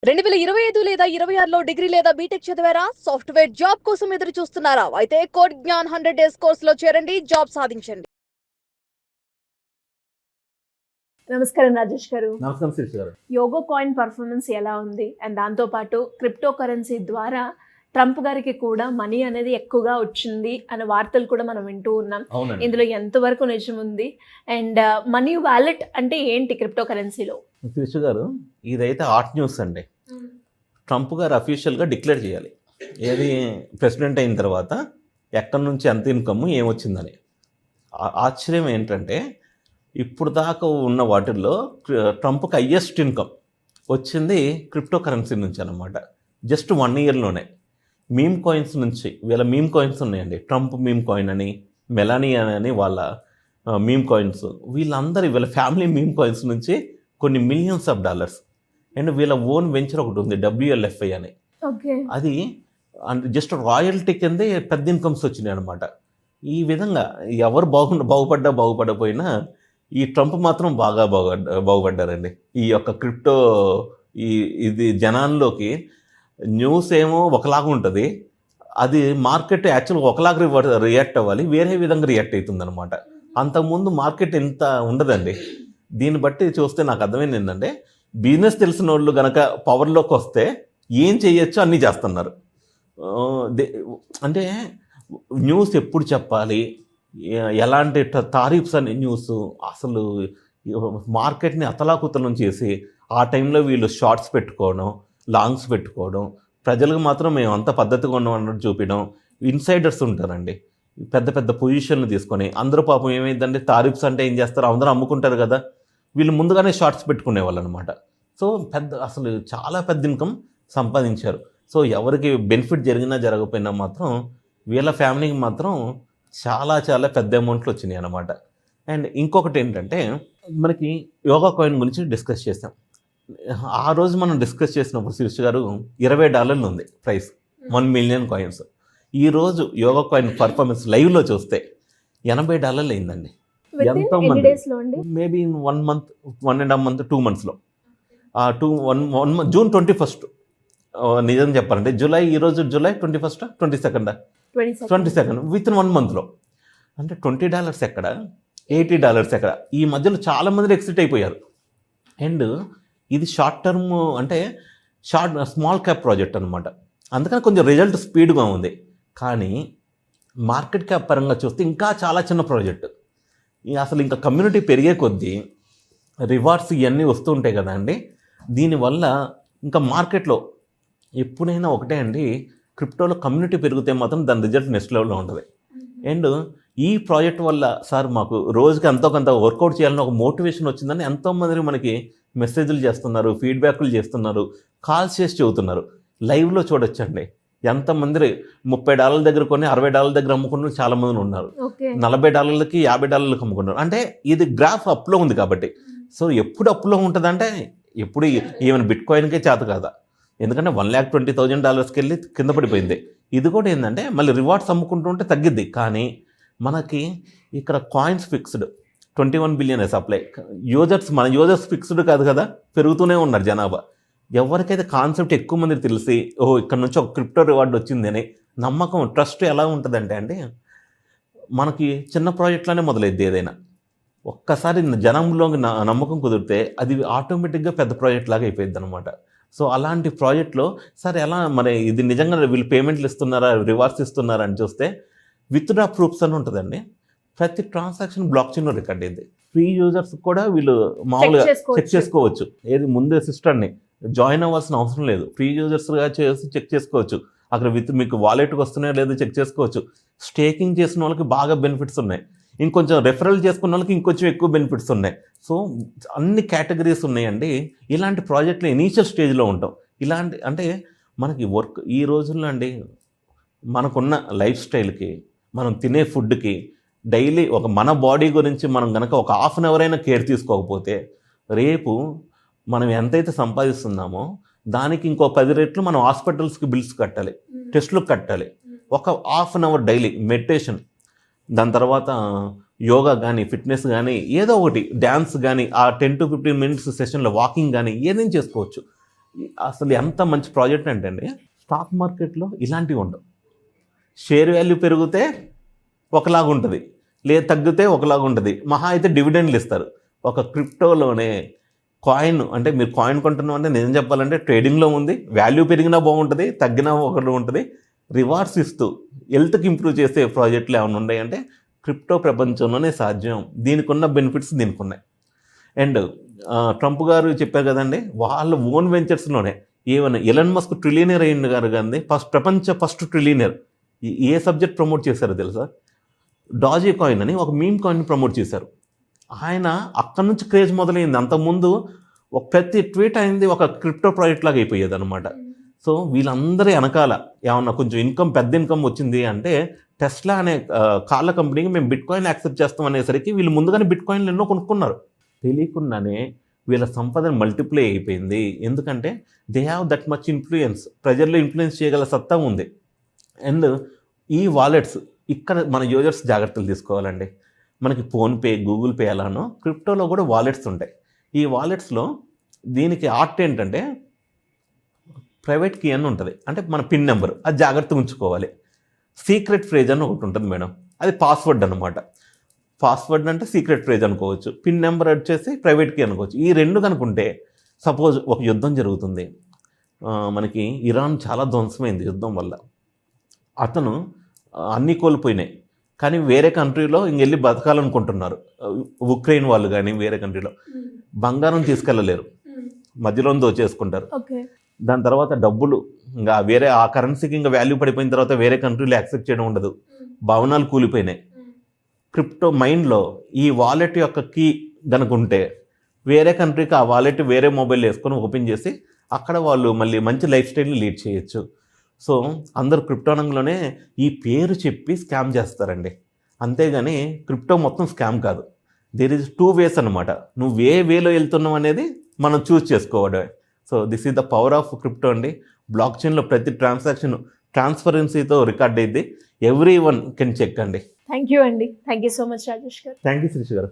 2025 లేదా 26లో డిగ్రీ లేదా బీటెక్ చదివారా? సాఫ్ట్వేర్ జాబ్ కోసం ఎదురు చూస్తున్నారా? అయితే కోడ్ జ్ఞాన్ 100 డేస్ కోర్సులో చేరండి, జాబ్ సాధించండి. నమస్కారం రాజేష్ గారు. నమస్కారం శిరీష గారు. యోగో కాయిన్ పర్ఫార్మెన్స్ ఎలా ఉంది అండ్ దాంతోపాటు క్రిప్టో కరెన్సీ ద్వారా ట్రంప్ గారికి కూడా మనీ అనేది ఎక్కువగా వచ్చింది అనే వార్తలు కూడా మనం వింటూ ఉన్నాం. ఇందులో ఎంతవరకు నిజం ఉంది అండ్ మనీ వాలెట్ అంటే ఏంటి క్రిప్టో కరెన్సీలో? శిరీష గారు, ఇదైతే హాట్ న్యూస్ అండి. ట్రంప్ గారు అఫీషియల్గా డిక్లేర్ చేయాలి, ఏది ప్రెసిడెంట్ అయిన తర్వాత ఎక్కడి నుంచి ఎంత ఇన్కమ్ ఏమొచ్చిందని. ఆశ్చర్యం ఏంటంటే ఇప్పుడు దాకా ఉన్న వాటిల్లో ట్రంప్కి హయ్యెస్ట్ ఇన్కమ్ వచ్చింది క్రిప్టో కరెన్సీ నుంచి అనమాట. జస్ట్ 1 ఇయర్లోనే మీమ్ కాయిన్స్ నుంచి, వీళ్ళ మీమ్ కాయిన్స్ ఉన్నాయండి. ట్రంప్ మీమ్ కాయిన్ అని, మెలానియా అని వాళ్ళ మీమ్ కాయిన్స్, వీళ్ళ ఫ్యామిలీ మీమ్ కాయిన్స్ నుంచి కొన్ని మిలియన్స్ ఆఫ్ డాలర్స్. అండ్ వీళ్ళ ఓన్ వెంచర్ ఒకటి ఉంది, WLFI అని. అది జస్ట్ రాయల్టీ కిందే పెద్ద ఇన్కమ్స్ వచ్చినాయి అనమాట. ఈ విధంగా ఎవరు బాగుపడకపోయినా ఈ ట్రంప్ మాత్రం బాగా బాగుపడ్డారండి. ఈ యొక్క క్రిప్టో ఇది జనాల్లోకి న్యూస్ ఏమో ఒకలాగా ఉంటుంది, అది మార్కెట్ యాక్చువల్గా ఒకలాగా రియాక్ట్ అవ్వాలి, వేరే విధంగా రియాక్ట్ అవుతుంది అనమాట. అంతకుముందు మార్కెట్ ఇంత ఉండదండి. దీన్ని బట్టి చూస్తే నాకు అర్థమైంది ఏంటంటే, బిజినెస్ తెలిసిన వాళ్ళు కనుక పవర్లోకి వస్తే ఏం చేయొచ్చో అన్నీ చేస్తున్నారు. అంటే న్యూస్ ఎప్పుడు చెప్పాలి, ఎలాంటి తారీఫ్స్ అనే న్యూస్ అసలు మార్కెట్ని అతలాకుతలం చేసి ఆ టైంలో వీళ్ళు షార్ట్స్ పెట్టుకోవడం, లాంగ్స్ పెట్టుకోవడం, ప్రజలకు మాత్రం మేము అంత పద్ధతిగా ఉన్నాం అన్నట్టు చూపించడం. ఇన్సైడర్స్ ఉంటారండి, పెద్ద పెద్ద పొజిషన్లు తీసుకొని. అందరూ పాపం ఏమైందంటే తారీఫ్స్ అంటే ఏం చేస్తారు, అందరూ అమ్ముకుంటారు కదా, వీళ్ళు ముందుగానే షార్ట్స్ పెట్టుకునేవాళ్ళు అనమాట. సో అసలు చాలా పెద్ద ఇన్కమ్ సంపాదించారు. సో ఎవరికి బెనిఫిట్ జరిగినా జరగకపోయినా మాత్రం వీళ్ళ ఫ్యామిలీకి మాత్రం చాలా చాలా పెద్ద అమౌంట్లు వచ్చినాయి అనమాట. అండ్ ఇంకొకటి ఏంటంటే, మనకి యోగా కాయిన్ గురించి డిస్కస్ చేసాం. ఆ రోజు మనం డిస్కస్ చేసినప్పుడు శిరీష్ గారు $20 ఉంది ప్రైస్, 1 మిలియన్ కాయిన్స్. ఈరోజు యోగా కాయిన్ పర్ఫార్మెన్స్ లైవ్లో చూస్తే $80 అయిందండి. ఎంతో మంది మేబీ ఇన్ 1 మంత్, 1.5 మంత్, 2 మంత్స్లో, జూన్ 21 నిజం చెప్పాలంటే ఈరోజు జూలై 21, 22 విత్ ఇన్ 1 మంత్లో. అంటే $20 ఎక్కడ, $80 ఎక్కడ? ఈ మధ్యలో చాలామంది ఎక్సిట్ అయిపోయారు. అండ్ ఇది షార్ట్ టర్మ్, అంటే స్మాల్ క్యాప్ ప్రాజెక్ట్ అనమాట. అందుకని కొంచెం రిజల్ట్ స్పీడ్గా ఉంది. కానీ మార్కెట్ క్యాప్ పరంగా చూస్తే ఇంకా చాలా చిన్న ప్రాజెక్ట్. అసలు ఇంకా కమ్యూనిటీ పెరిగే కొద్దీ రివార్డ్స్ ఇవన్నీ వస్తూ ఉంటాయి కదా అండి. దీనివల్ల ఇంకా మార్కెట్లో ఎప్పుడైనా ఒకటే అండి, క్రిప్టోలో కమ్యూనిటీ పెరిగితే మాత్రం దాని రిజల్ట్ నెక్స్ట్ లెవెల్లో ఉంటుంది. అండ్ ఈ ప్రాజెక్ట్ వల్ల సార్ మాకు రోజుకి ఎంతో కొంత వర్కౌట్ చేయాలని ఒక మోటివేషన్ వచ్చిందని ఎంతోమంది మనకి మెసేజ్లు చేస్తున్నారు, ఫీడ్బ్యాక్లు చేస్తున్నారు, కాల్స్ చేసి చెబుతున్నారు. లైవ్లో చూడొచ్చండి ఎంతమంది $30 దగ్గర కొని $60 దగ్గర అమ్ముకున్న చాలామంది ఉన్నారు, $40కి $50కి అమ్ముకున్నారు. అంటే ఇది గ్రాఫ్ అప్లో ఉంది కాబట్టి. సో ఎప్పుడు అప్లో ఉంటుందంటే ఎప్పుడు ఈవెన్ బిట్ కాయిన్కే చేత కాదా, ఎందుకంటే $1,20,000 వెళ్ళి కింద పడిపోయింది. ఇది కూడా ఏంటంటే మళ్ళీ రివార్డ్స్ అమ్ముకుంటూ ఉంటే తగ్గిద్ది. కానీ మనకి ఇక్కడ కాయిన్స్ ఫిక్స్డ్ 21 బిలియన్ సప్లై. మన యూజర్స్ ఫిక్స్డ్ కాదు కదా, పెరుగుతూనే ఉన్నారు జనాభా. ఎవరికైతే కాన్సెప్ట్ ఎక్కువ మంది తెలిసి ఇక్కడ నుంచి ఒక క్రిప్టో రివార్డ్ వచ్చింది అని నమ్మకం, ట్రస్ట్ ఎలా ఉంటుందంటే అండి, మనకి చిన్న ప్రాజెక్ట్లోనే మొదలైద్ది ఏదైనా. ఒక్కసారి జనంలోకి నమ్మకం కుదిరితే అది ఆటోమేటిక్గా పెద్ద ప్రాజెక్ట్ లాగా అయిపోయింది అనమాట. సో అలాంటి ప్రాజెక్ట్లో సార్ ఎలా మరి ఇది నిజంగా వీళ్ళు పేమెంట్లు ఇస్తున్నారా, రివార్డ్స్ ఇస్తున్నారా అని చూస్తే విత్డ్రా ప్రూఫ్స్ అని ఉంటుందండి. ప్రతి ట్రాన్సాక్షన్ బ్లాక్ చైన్లో రికార్డ్ అయింది. ఫ్రీ యూజర్స్ కూడా వీళ్ళు మామూలుగా చెక్ చేసుకోవచ్చు. ఏది ముందే సిస్టమ్ని జాయిన్ అవ్వాల్సిన అవసరం లేదు, ఫ్రీ యూజర్స్గా చేసి చెక్ చేసుకోవచ్చు. అక్కడ మీకు వాలెట్కి వస్తున్నాయో లేదో చెక్ చేసుకోవచ్చు. స్టేకింగ్ చేసిన వాళ్ళకి బాగా బెనిఫిట్స్ ఉన్నాయి, ఇంకొంచెం రెఫరల్ చేసుకున్న వాళ్ళకి ఇంకొంచెం ఎక్కువ బెనిఫిట్స్ ఉన్నాయి. సో అన్ని కేటగిరీస్ ఉన్నాయండి. ఇలాంటి ప్రాజెక్టులు ఇనీషియల్ స్టేజ్లో ఉంటాం. ఇలాంటి అంటే మనకి వర్క్ ఈ రోజుల్లో అండి, మనకున్న లైఫ్ స్టైల్కి, మనం తినే ఫుడ్కి, డైలీ మన బాడీ గురించి మనం కనుక ఒక ½ అన్ అవర్ అయినా కేర్ తీసుకోకపోతే రేపు మనం ఎంతైతే సంపాదిస్తున్నామో దానికి ఇంకో 10 రెట్లు మనం హాస్పిటల్స్కి బిల్స్ కట్టాలి, టెస్టులకు కట్టాలి. ఒక ½ అన్ అవర్ డైలీ మెడిటేషన్, దాని తర్వాత యోగా కానీ, ఫిట్నెస్ కానీ, ఏదో ఒకటి డ్యాన్స్ కానీ, ఆ 10 to 15 minutes సెషన్లో వాకింగ్ కానీ ఏదైనా చేసుకోవచ్చు. అసలు ఎంత మంచి ప్రాజెక్ట్ అంటే అండి, స్టాక్ మార్కెట్లో ఇలాంటివి ఉండవు. షేర్ వాల్యూ పెరిగితే ఒకలాగా ఉంటుంది, లేదు తగ్గితే ఒకలాగా ఉంటుంది, మహా అయితే డివిడెండ్లు ఇస్తారు. ఒక క్రిప్టోలోనే కాయిన్ అంటే మీరు కాయిన్ కొంటున్నాం అంటే నిజం చెప్పాలంటే ట్రేడింగ్లో ఉంది, వాల్యూ పెరిగినా బాగుంటుంది, తగ్గినా ఒకటి ఉంటుంది, రివార్డ్స్ ఇస్తూ హెల్త్కి ఇంప్రూవ్ చేసే ప్రాజెక్టులు ఏమైనా ఉన్నాయి అంటే క్రిప్టో ప్రపంచంలోనే సాధ్యం. దీనికి ఉన్న బెనిఫిట్స్ దీనికి ఉన్నాయి. అండ్ ట్రంప్ గారు చెప్పారు కదండి, వాళ్ళ ఓన్ వెంచర్స్లోనే ఏమైనా ఎలన్ మస్క్ ట్రిలియనర్ అయ్యింది గారు కానీ ప్రపంచ ఫస్ట్ ట్రిలియనర్ ఏ సబ్జెక్ట్ ప్రమోట్ చేశారో తెలుసా? డాజీ కాయిన్ అని ఒక మీమ్ కాయిన్ ప్రమోట్ చేశారు. ఆయన అక్కడి నుంచి క్రేజ్ మొదలైంది. అంతకుముందు ఒక ప్రతి ట్వీట్ అయింది ఒక క్రిప్టో ప్రాజెక్ట్ లాగా అయిపోయేది అనమాట. సో వీళ్ళందరి వెనకాల ఏమన్నా కొంచెం ఇన్కమ్, పెద్ద ఇన్కమ్ వచ్చింది అంటే టెస్లా అనే కార్ల కంపెనీకి మేము బిట్ కాయిన్ యాక్సెప్ట్ చేస్తాం అనేసరికి వీళ్ళు ముందుగానే బిట్ కాయిన్లు ఎన్నో కొనుక్కున్నారు. తెలియకుండానే వీళ్ళ సంపదన మల్టిప్లై అయిపోయింది. ఎందుకంటే they have that much influence, ప్రజల్లో ఇన్ఫ్లుయెన్స్ చేయగల సత్తా ఉంది. అండ్ ఈ వాలెట్స్ ఇక్కడ మన యూజర్స్ జాగ్రత్తలు తీసుకోవాలండి. మనకి ఫోన్పే, గూగుల్ పే అలానో క్రిప్టోలో కూడా వాలెట్స్ ఉంటాయి. ఈ వాలెట్స్లో దీనికి ఆర్ట్ ఏంటంటే ప్రైవేట్ కీ అని ఉంటుంది, అంటే మన పిన్ నెంబర్, అది జాగ్రత్తగా ఉంచుకోవాలి. సీక్రెట్ ఫ్రేజ్ అని ఒకటి ఉంటుంది మేడం, అది పాస్వర్డ్ అనమాట. పాస్వర్డ్ అంటే సీక్రెట్ ఫ్రేజ్ అనుకోవచ్చు, పిన్ నెంబర్ వచ్చేసి ప్రైవేట్ కీ అనుకోవచ్చు. ఈ రెండు కనుకుంటే సపోజ్ ఒక యుద్ధం జరుగుతుంది, మనకి ఇరాన్ చాలా ధ్వంసమైంది యుద్ధం వల్ల, అతను అన్నీ కోల్పోయినాయి కానీ వేరే కంట్రీలో ఇంకెళ్ళి బతకాలనుకుంటున్నారు. ఉక్రెయిన్ వాళ్ళు కానీ వేరే కంట్రీలో బంగారం తీసుకెళ్ళలేరు, మధ్యలో దోచేసుకుంటారు. దాని తర్వాత డబ్బులు ఇంకా వేరే ఆ కరెన్సీకి ఇంకా వాల్యూ పడిపోయిన తర్వాత వేరే కంట్రీలో యాక్సెప్ట్ చేయడం ఉండదు, భవనాలు కూలిపోయినాయి. క్రిప్టో మైండ్లో ఈ వాలెట్ యొక్క కీ కనుకుంటే వేరే కంట్రీకి ఆ వాలెట్ వేరే మొబైల్ వేసుకొని ఓపెన్ చేసి అక్కడ వాళ్ళు మళ్ళీ మంచి లైఫ్ స్టైల్ని లీడ్ చేయొచ్చు. సో అందరూ క్రిప్టో రంగంలోనే ఈ పేరు చెప్పి స్కామ్ చేస్తారండి, అంతేగాని క్రిప్టో మొత్తం స్కామ్ కాదు. దేర్ ఈజ్ 2 ways అనమాట. నువ్వు ఏ వేలో వెళ్తున్నావు అనేది మనం చూస్ చేసుకోవడమే. So this is the power of crypto అండి. బ్లాక్ చైన్లో ప్రతి ట్రాన్సాక్షన్ ట్రాన్స్పరెన్సీతో రికార్డ్ అయింది, ఎవ్రీ వన్ కెన్ చెక్ అండి. థ్యాంక్ యూ అండి. Thank you so much Rajesh garu. Thank you Sreesh గారు.